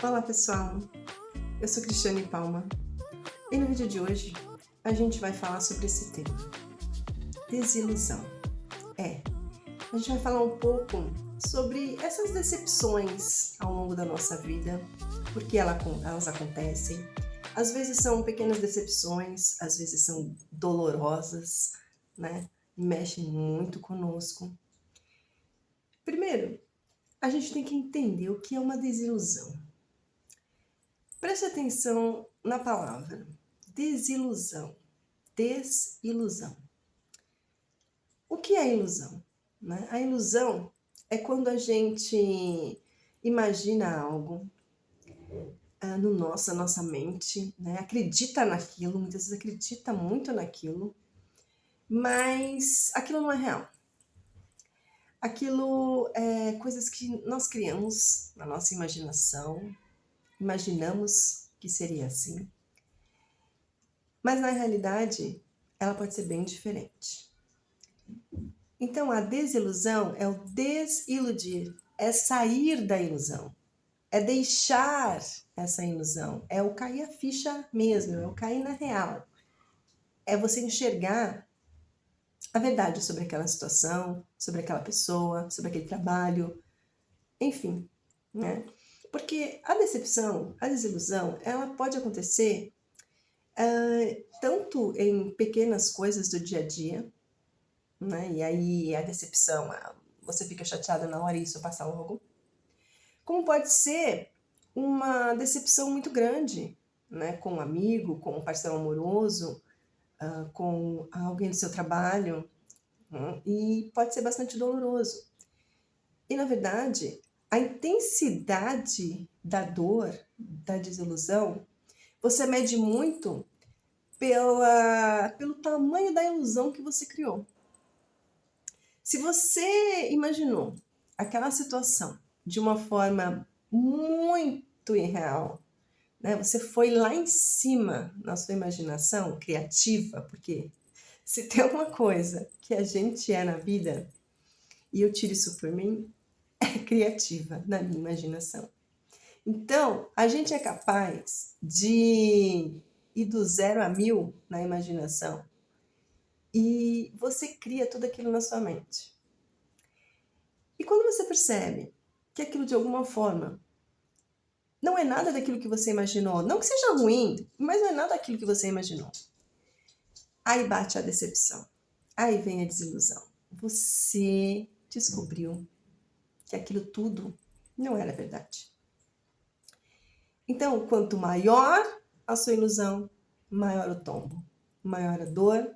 Olá pessoal, eu sou Cristiane Palma e no vídeo de hoje a gente vai falar sobre esse tema, desilusão. A gente vai falar um pouco sobre essas decepções ao longo da nossa vida, porque elas acontecem. Às vezes são pequenas decepções, às vezes são dolorosas, né? E mexem muito conosco. Primeiro, a gente tem que entender o que é uma desilusão. Preste atenção na palavra desilusão. Desilusão. O que é ilusão? Né? A ilusão é quando a gente imagina algo no nossa mente, né? Acredita naquilo, muitas vezes acredita muito naquilo, mas aquilo não é real. Aquilo é coisas que nós criamos na nossa imaginação, imaginamos que seria assim, mas na realidade ela pode ser bem diferente. Então a desilusão é o desiludir, é sair da ilusão, é deixar essa ilusão, é o cair a ficha mesmo, é o cair na real, é você enxergar a verdade sobre aquela situação, sobre aquela pessoa, sobre aquele trabalho, enfim, né? Porque a decepção, a desilusão, ela pode acontecer tanto em pequenas coisas do dia a dia, né? E aí a decepção, você fica chateada na hora e isso passa logo. Como pode ser uma decepção muito grande, né? Com um amigo, com um parceiro amoroso, com alguém do seu trabalho, e pode ser bastante doloroso. E na verdade, a intensidade da dor, da desilusão, você mede muito pelo tamanho da ilusão que você criou. Se você imaginou aquela situação de uma forma muito irreal, né? Você foi lá em cima na sua imaginação criativa, porque se tem uma coisa que a gente é na vida, e eu tiro isso por mim, é criativa na minha imaginação. Então, a gente é capaz de ir do 0 a 1000 na imaginação e você cria tudo aquilo na sua mente. E quando você percebe que aquilo de alguma forma não é nada daquilo que você imaginou, não que seja ruim, mas não é nada daquilo que você imaginou, aí bate a decepção, aí vem a desilusão. Você descobriu que aquilo tudo não era verdade. Então, quanto maior a sua ilusão, maior o tombo, maior a dor,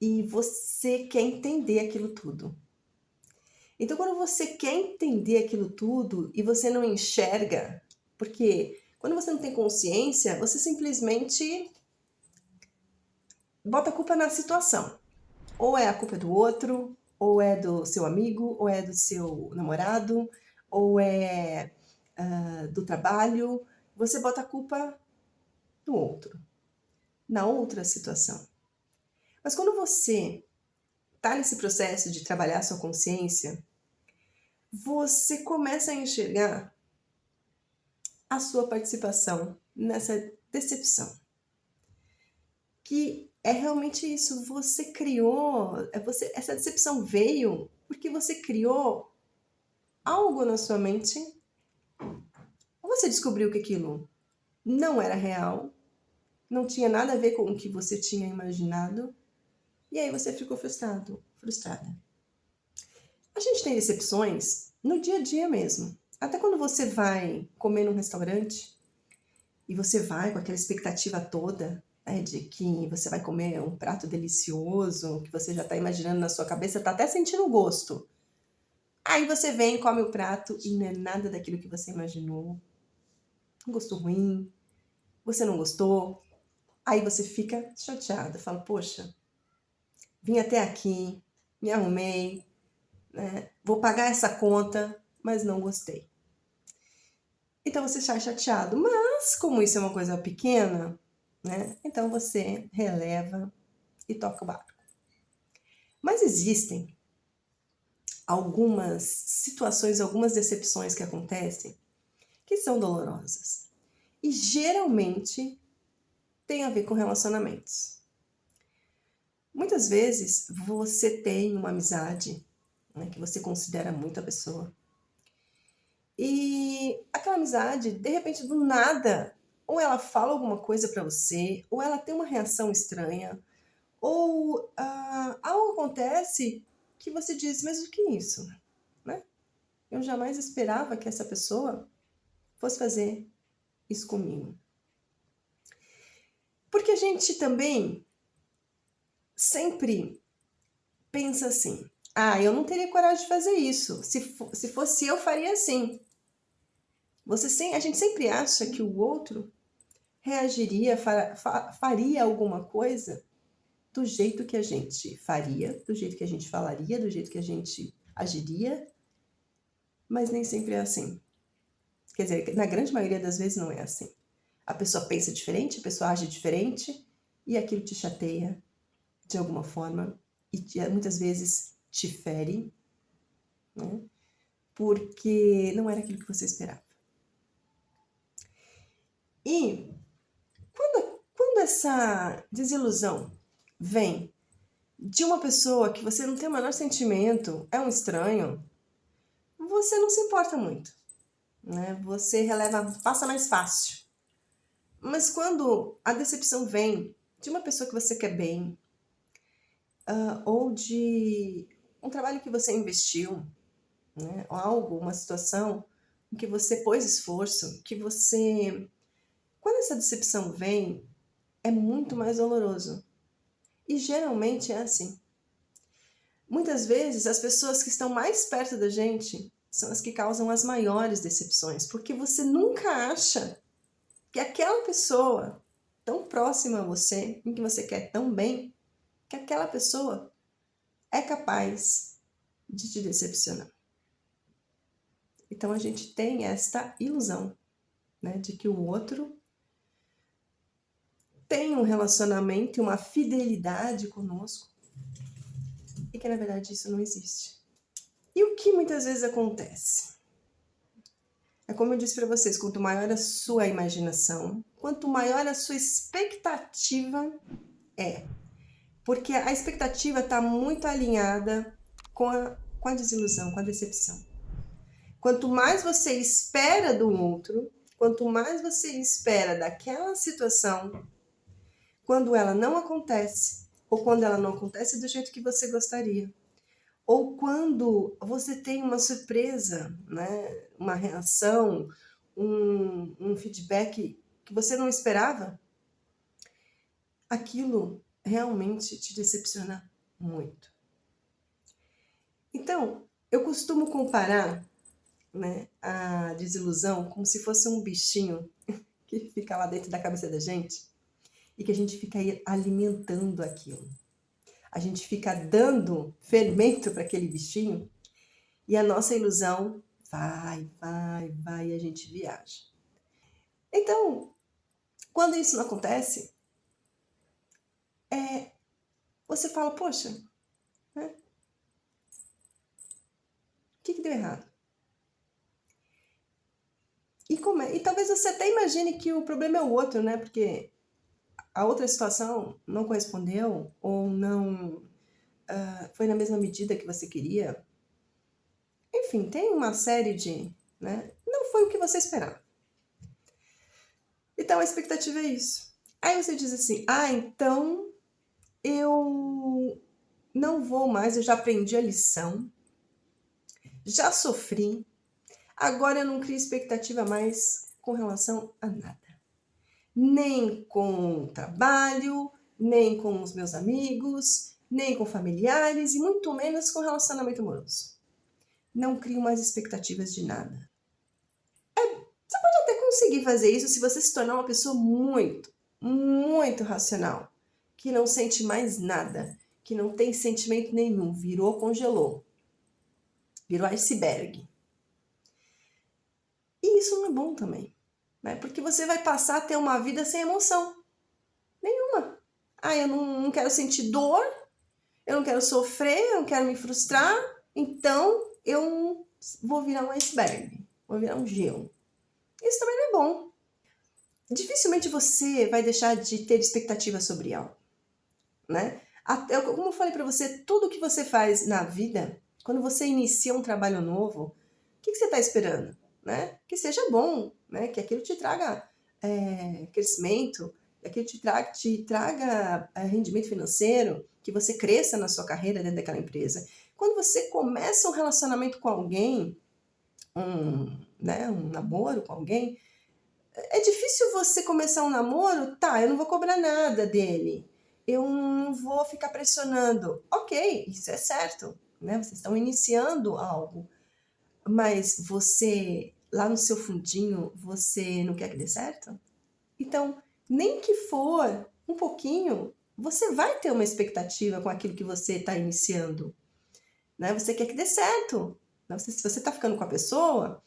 e você quer entender aquilo tudo. Então, quando você quer entender aquilo tudo e você não enxerga, porque quando você não tem consciência, você simplesmente bota a culpa na situação. Ou é a culpa do outro, ou é do seu amigo, ou é do seu namorado, ou é do trabalho. Você bota a culpa no outro, na outra situação. Mas quando você está nesse processo de trabalhar a sua consciência, você começa a enxergar a sua participação nessa decepção. Que é realmente isso, você criou, essa decepção veio porque você criou algo na sua mente, você descobriu que aquilo não era real, não tinha nada a ver com o que você tinha imaginado, e aí você ficou frustrado, frustrada. A gente tem decepções no dia a dia mesmo. Até quando você vai comer num restaurante e você vai com aquela expectativa toda, né, de que você vai comer um prato delicioso, que você já está imaginando na sua cabeça, está até sentindo o gosto. Aí você vem, come o prato e não é nada daquilo que você imaginou. Um gosto ruim, você não gostou. Aí você fica chateada, fala, poxa, vim até aqui, me arrumei, né? Vou pagar essa conta, mas não gostei. Então você está chateado, mas como isso é uma coisa pequena, né? Então você releva e toca o barco. Mas existem algumas situações, algumas decepções que acontecem, que são dolorosas. E geralmente tem a ver com relacionamentos. Muitas vezes você tem uma amizade, né, que você considera muito a pessoa. E aquela amizade, de repente, do nada, ou ela fala alguma coisa para você, ou ela tem uma reação estranha, ou algo acontece que você diz, mas o que é isso? Né? Eu jamais esperava que essa pessoa fosse fazer isso comigo. Porque a gente também sempre pensa assim, eu não teria coragem de fazer isso. Se fosse eu, faria assim. A gente sempre acha que o outro reagiria, faria alguma coisa do jeito que a gente faria, do jeito que a gente falaria, do jeito que a gente agiria, mas nem sempre é assim. Quer dizer, na grande maioria das vezes não é assim. A pessoa pensa diferente, a pessoa age diferente e aquilo te chateia de alguma forma e muitas vezes te fere, né? Porque não era aquilo que você esperava. E quando essa desilusão vem de uma pessoa que você não tem o menor sentimento, é um estranho, você não se importa muito, né? Você releva, passa mais fácil. Mas quando a decepção vem de uma pessoa que você quer bem, ou de um trabalho que você investiu, né? Ou algo, uma situação em que você pôs esforço, que você... Quando essa decepção vem, é muito mais doloroso. E geralmente é assim. Muitas vezes, as pessoas que estão mais perto da gente são as que causam as maiores decepções, porque você nunca acha que aquela pessoa tão próxima a você, em que você quer tão bem, que aquela pessoa é capaz de te decepcionar. Então a gente tem esta ilusão, né, de que o outro tem um relacionamento e uma fidelidade conosco e que na verdade isso não existe. E o que muitas vezes acontece? É como eu disse para vocês, quanto maior a sua imaginação, quanto maior a sua expectativa porque a expectativa está muito alinhada com a desilusão, com a decepção. Quanto mais você espera do outro, quanto mais você espera daquela situação, quando ela não acontece, ou quando ela não acontece do jeito que você gostaria, ou quando você tem uma surpresa, né? Uma reação, um feedback que você não esperava, aquilo realmente te decepciona muito. Então, eu costumo comparar, né, a desilusão como se fosse um bichinho que fica lá dentro da cabeça da gente e que a gente fica aí alimentando aquilo. A gente fica dando fermento para aquele bichinho e a nossa ilusão vai e a gente viaja. Então, quando isso não acontece, você fala, poxa, né? O que deu errado? E talvez você até imagine que o problema é o outro, né? Porque a outra situação não correspondeu ou não foi na mesma medida que você queria. Enfim, tem uma série de... né? Não foi o que você esperava. Então, a expectativa é isso. Aí você diz assim, então eu não vou mais, eu já aprendi a lição, já sofri, agora eu não crio expectativa mais com relação a nada. Nem com o trabalho, nem com os meus amigos, nem com familiares e muito menos com relacionamento amoroso. Não crio mais expectativas de nada. Você pode até conseguir fazer isso se você se tornar uma pessoa muito, muito racional, que não sente mais nada, que não tem sentimento nenhum, congelou, virou iceberg. E isso não é bom também, né? Porque você vai passar a ter uma vida sem emoção nenhuma. Eu não quero sentir dor, eu não quero sofrer, eu não quero me frustrar, então eu vou virar um iceberg, vou virar um gelo. Isso também não é bom. Dificilmente você vai deixar de ter expectativa sobre algo, né? Como eu falei para você, tudo que você faz na vida, quando você inicia um trabalho novo, o que você está esperando? Né? Que seja bom, né? Que aquilo te traga crescimento, que aquilo te traga rendimento financeiro, que você cresça na sua carreira dentro daquela empresa. Quando você começa um relacionamento com alguém, um namoro com alguém, é difícil você começar um namoro, tá, eu não vou cobrar nada dele, eu não vou ficar pressionando. Ok, isso é certo, né? Vocês estão iniciando algo, mas você, lá no seu fundinho, você não quer que dê certo? Então, nem que for um pouquinho, você vai ter uma expectativa com aquilo que você está iniciando, né? Você quer que dê certo. Se você está ficando com a pessoa,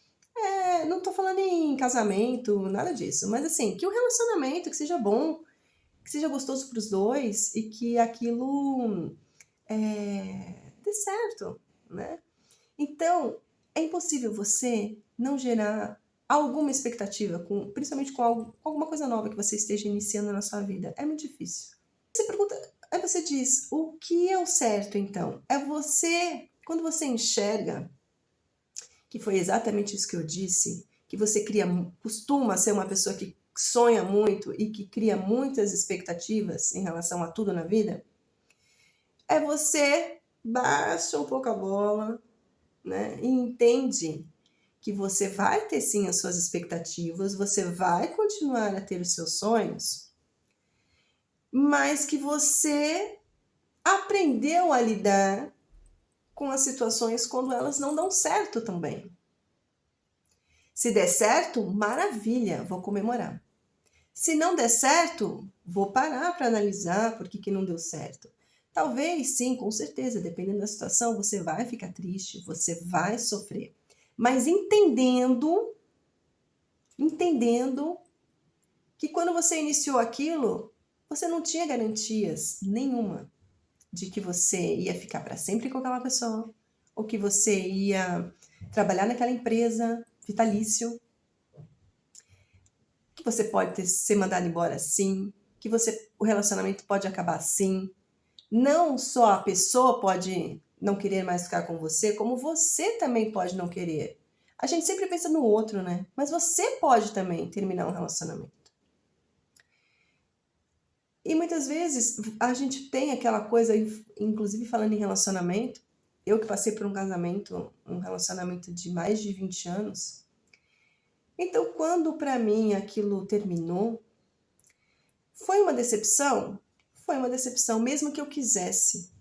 não estou falando em casamento, nada disso, mas assim, que o relacionamento que seja bom, que seja gostoso para os dois e que aquilo dê certo, né? Então, é impossível você não gerar alguma expectativa, principalmente com alguma coisa nova que você esteja iniciando na sua vida. É muito difícil. Você pergunta, aí você diz, o que é o certo então? É você, quando você enxerga, que foi exatamente isso que eu disse, que você costuma ser uma pessoa que sonha muito e que cria muitas expectativas em relação a tudo na vida, é você baixa um pouco a bola, né? E entende que você vai ter sim as suas expectativas, você vai continuar a ter os seus sonhos, mas que você aprendeu a lidar com as situações quando elas não dão certo também. Se der certo, maravilha, vou comemorar. Se não der certo, vou parar para analisar por que não deu certo. Talvez, sim, com certeza, dependendo da situação, você vai ficar triste, você vai sofrer. Mas entendendo que quando você iniciou aquilo, você não tinha garantias nenhuma de que você ia ficar para sempre com aquela pessoa, ou que você ia trabalhar naquela empresa vitalício, que você pode ser mandado embora sim, que o relacionamento pode acabar sim. Não só a pessoa pode não querer mais ficar com você, como você também pode não querer. A gente sempre pensa no outro, né? Mas você pode também terminar um relacionamento. E muitas vezes a gente tem aquela coisa, inclusive falando em relacionamento, eu que passei por um relacionamento de mais de 20 anos. Então, quando para mim aquilo terminou, foi uma decepção? Foi uma decepção, mesmo que eu quisesse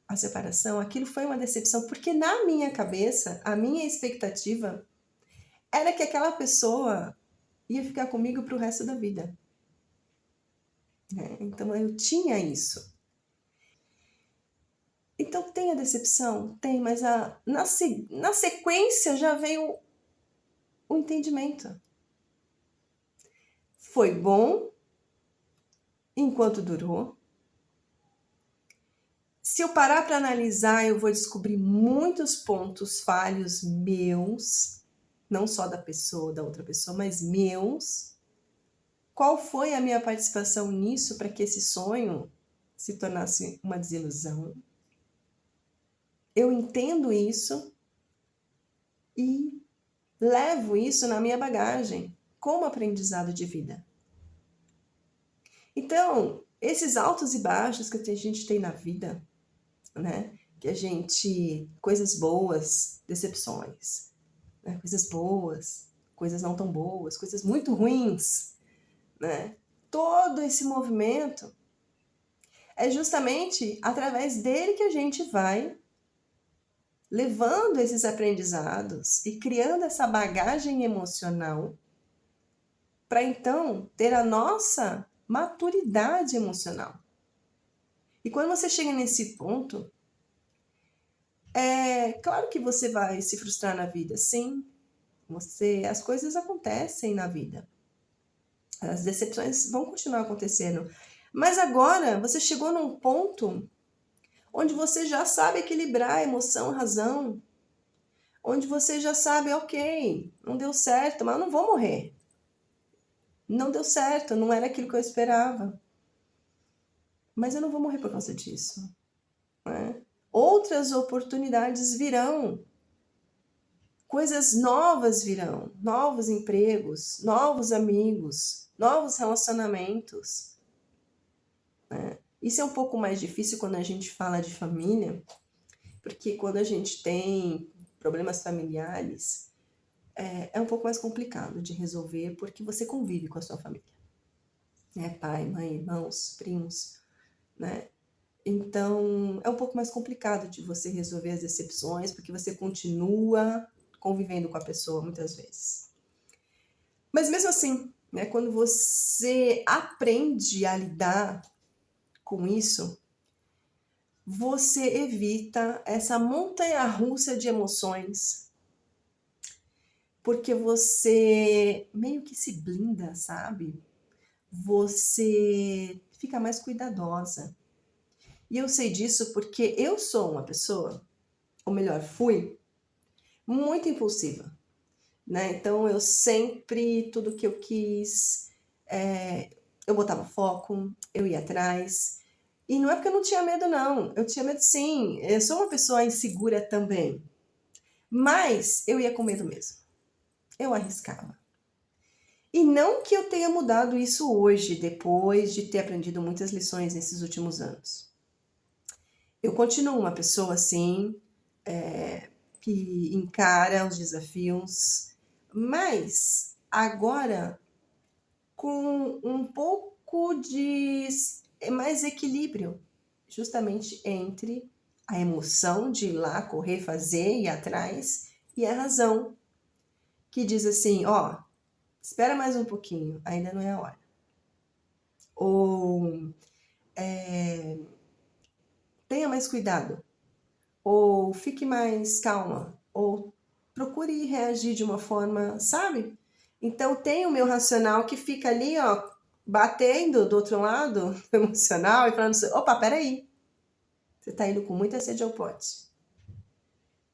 a separação, aquilo foi uma decepção, porque na minha cabeça, a minha expectativa era que aquela pessoa ia ficar comigo para o resto da vida. Então eu tinha isso. Então tem a decepção? Tem, mas na sequência já veio o entendimento. Foi bom enquanto durou. Se eu parar para analisar, eu vou descobrir muitos pontos falhos meus, não só da pessoa, da outra pessoa, mas meus. Qual foi a minha participação nisso para que esse sonho se tornasse uma desilusão? Eu entendo isso e levo isso na minha bagagem como aprendizado de vida. Então, esses altos e baixos que a gente tem na vida, né? Que a gente, coisas boas, decepções, né? Coisas boas, coisas não tão boas, coisas muito ruins, né? Todo esse movimento é justamente através dele que a gente vai levando esses aprendizados e criando essa bagagem emocional para então ter a nossa maturidade emocional. E quando você chega nesse ponto, é claro que você vai se frustrar na vida, sim. As coisas acontecem na vida. As decepções vão continuar acontecendo. Mas agora você chegou num ponto onde você já sabe equilibrar a emoção, a razão, onde você já sabe, ok, não deu certo, mas eu não vou morrer. Não deu certo, não era aquilo que eu esperava. Mas eu não vou morrer por causa disso, né? Outras oportunidades virão. Coisas novas virão, novos empregos, novos amigos, novos relacionamentos, né? Isso é um pouco mais difícil quando a gente fala de família, porque quando a gente tem problemas familiares, é um pouco mais complicado de resolver, porque você convive com a sua família, né? Pai, mãe, irmãos, primos, né? Então, é um pouco mais complicado de você resolver as decepções, porque você continua convivendo com a pessoa muitas vezes. Mas mesmo assim, né, quando você aprende a lidar com isso, você evita essa montanha-russa de emoções, porque você meio que se blinda, sabe? Você fica mais cuidadosa. E eu sei disso porque eu sou uma pessoa, ou melhor, fui, muito impulsiva, né? Então eu sempre, tudo que eu quis, eu botava foco, eu ia atrás. E não é porque eu não tinha medo, não. Eu tinha medo sim. Eu sou uma pessoa insegura também. Mas eu ia com medo mesmo. Eu arriscava. E não que eu tenha mudado isso hoje, depois de ter aprendido muitas lições nesses últimos anos. Eu continuo uma pessoa assim, que encara os desafios, mas agora com um pouco de mais equilíbrio, justamente entre a emoção de ir lá, correr, fazer, ir atrás, e a razão, que diz assim, ó, espera mais um pouquinho, ainda não é a hora. Ou tenha mais cuidado, ou fique mais calma, ou procure reagir de uma forma, sabe? Então tem o meu racional que fica ali, ó, batendo do outro lado, emocional, e falando assim, opa, peraí, você tá indo com muita sede ao pote.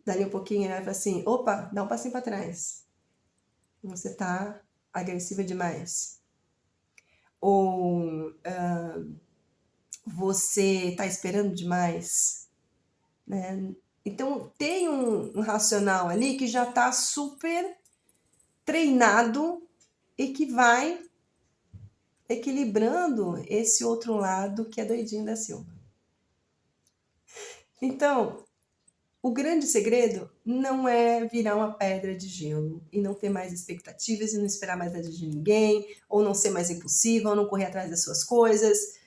Dali um pouquinho, ele vai falar assim, opa, dá um passinho para trás. Você tá agressiva demais. Ou você tá esperando demais, né? Então tem um racional ali que já tá super treinado e que vai equilibrando esse outro lado que é doidinho da Silva. Então, o grande segredo não é virar uma pedra de gelo e não ter mais expectativas e não esperar mais nada de ninguém, ou não ser mais impulsiva, ou não correr atrás das suas coisas.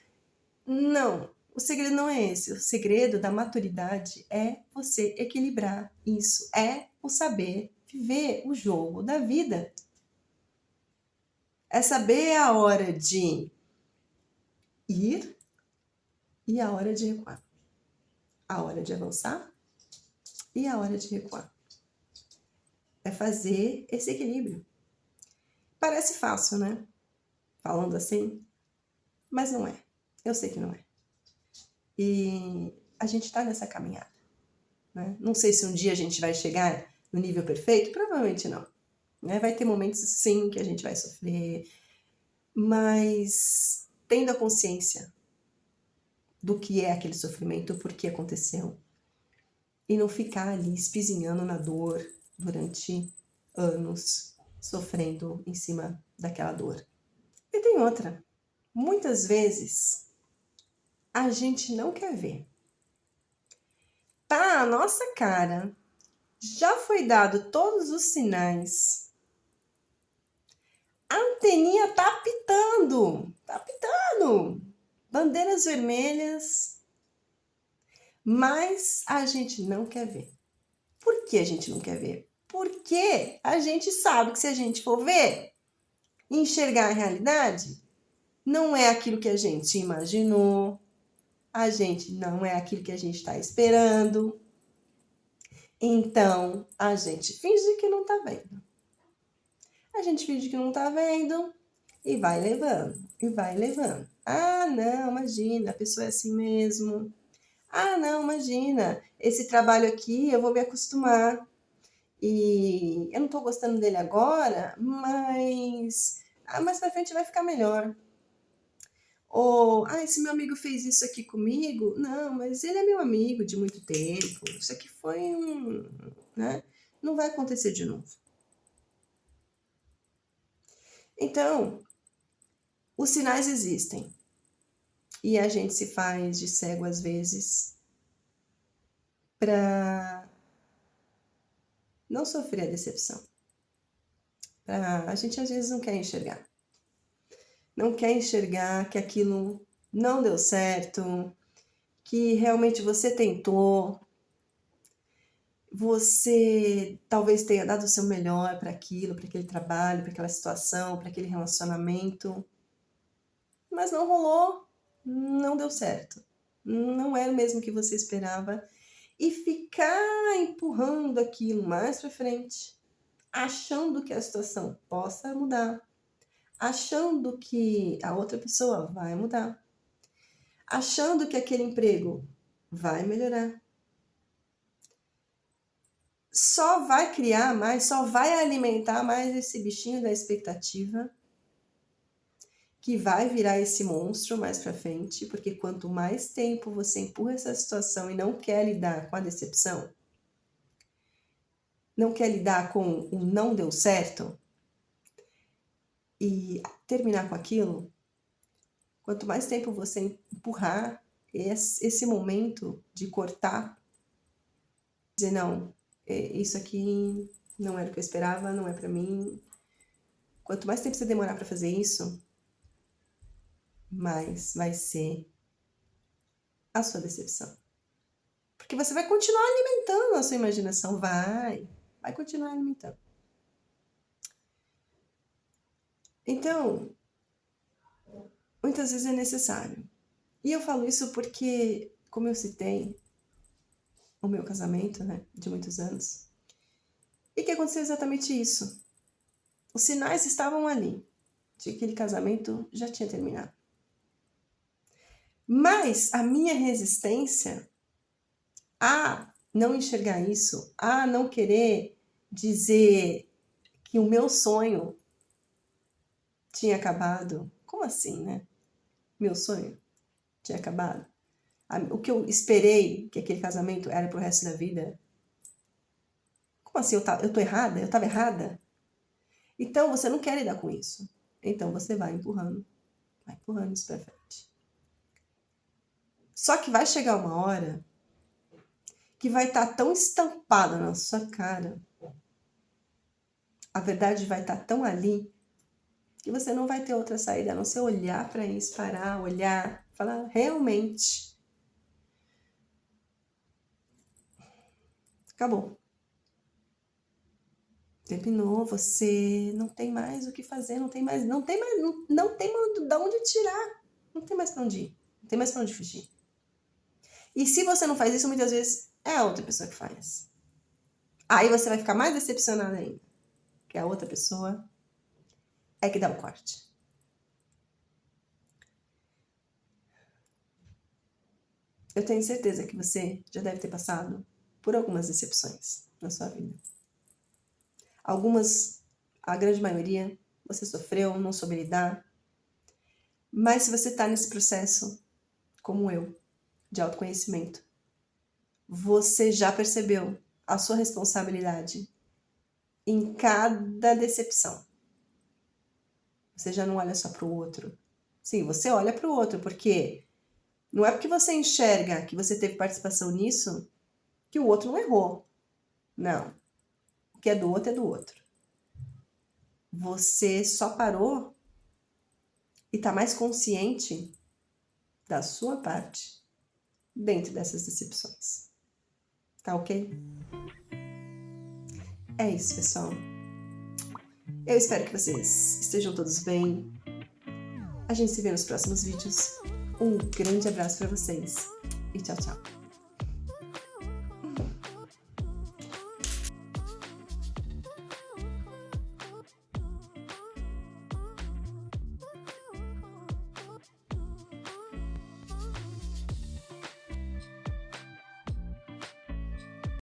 Não, o segredo não é esse. O segredo da maturidade é você equilibrar isso, é o saber viver o jogo da vida. É saber a hora de ir e a hora de recuar. A hora de avançar e a hora de recuar. É fazer esse equilíbrio. Parece fácil, né? Falando assim, mas não é. Eu sei que não é. E a gente está nessa caminhada, né? Não sei se um dia a gente vai chegar no nível perfeito, provavelmente não. Né? Vai ter momentos, sim, que a gente vai sofrer, mas tendo a consciência do que é aquele sofrimento, por que aconteceu, e não ficar ali espizinhando na dor durante anos, sofrendo em cima daquela dor. E tem outra. Muitas vezes a gente não quer ver. Tá a nossa cara, já foi dado todos os sinais. A anteninha tá apitando, bandeiras vermelhas, mas a gente não quer ver. Por que a gente não quer ver? Porque a gente sabe que se a gente for ver e enxergar a realidade, não é aquilo que a gente imaginou, a gente não é aquilo que a gente está esperando. Então, a gente finge que não tá vendo. A gente finge que não tá vendo e vai levando, e vai levando. Ah, não, imagina, a pessoa é assim mesmo. Ah, não, imagina, esse trabalho aqui eu vou me acostumar. e eu não tô gostando dele agora, mas mais pra frente vai ficar melhor. Ou, esse meu amigo fez isso aqui comigo. Não, mas ele é meu amigo de muito tempo. Isso aqui foi né? Não vai acontecer de novo. Então, os sinais existem. E a gente se faz de cego às vezes para não sofrer a decepção. A gente às vezes não quer enxergar. Não quer enxergar que aquilo não deu certo, que realmente você tentou, você talvez tenha dado o seu melhor para aquilo, para aquele trabalho, para aquela situação, para aquele relacionamento, mas não rolou, não deu certo, não era o mesmo que você esperava, e ficar empurrando aquilo mais para frente, achando que a situação possa mudar, achando que a outra pessoa vai mudar, achando que aquele emprego vai melhorar. Só vai criar mais, só vai alimentar mais esse bichinho da expectativa, que vai virar esse monstro mais pra frente, porque quanto mais tempo você empurra essa situação e não quer lidar com a decepção, não quer lidar com o não deu certo e terminar com aquilo, quanto mais tempo você empurrar esse momento de cortar, dizer não, isso aqui não era o que eu esperava, não é pra mim. Quanto mais tempo você demorar pra fazer isso, mais vai ser a sua decepção. Porque você vai continuar alimentando a sua imaginação, vai continuar alimentando. Então, muitas vezes é necessário. E eu falo isso porque, como eu citei, o meu casamento, né, de muitos anos, e que aconteceu exatamente isso. Os sinais estavam ali, de que aquele casamento já tinha terminado. Mas a minha resistência a não enxergar isso, a não querer dizer que o meu sonho tinha acabado. Como assim, né? Meu sonho tinha acabado. O que eu esperei que aquele casamento era pro resto da vida. Como assim? Eu tô errada? Eu tava errada? Então você não quer lidar com isso. Então você vai empurrando isso pra frente. Só que vai chegar uma hora que vai estar tão estampada na sua cara, a verdade vai estar tão ali, que você não vai ter outra saída a não ser olhar para isso, parar, olhar, falar, realmente, acabou. Terminou, você não tem mais o que fazer, não tem mais de onde tirar, não tem mais para onde ir, não tem mais para onde fugir. E se você não faz isso, muitas vezes é a outra pessoa que faz. Aí você vai ficar mais decepcionada ainda, que a outra pessoa é que dá o corte. Eu tenho certeza que você já deve ter passado por algumas decepções na sua vida. Algumas, a grande maioria, você sofreu, não soube lidar. Mas se você está nesse processo, como eu, de autoconhecimento, você já percebeu a sua responsabilidade em cada decepção. Você já não olha só para o outro. Sim, você olha para o outro, porque não é porque você enxerga que você teve participação nisso que o outro não errou. Não. O que é do outro é do outro. Você só parou e está mais consciente da sua parte dentro dessas decepções. Tá ok? É isso, pessoal. Eu espero que vocês estejam todos bem. A gente se vê nos próximos vídeos. Um grande abraço para vocês e tchau, tchau.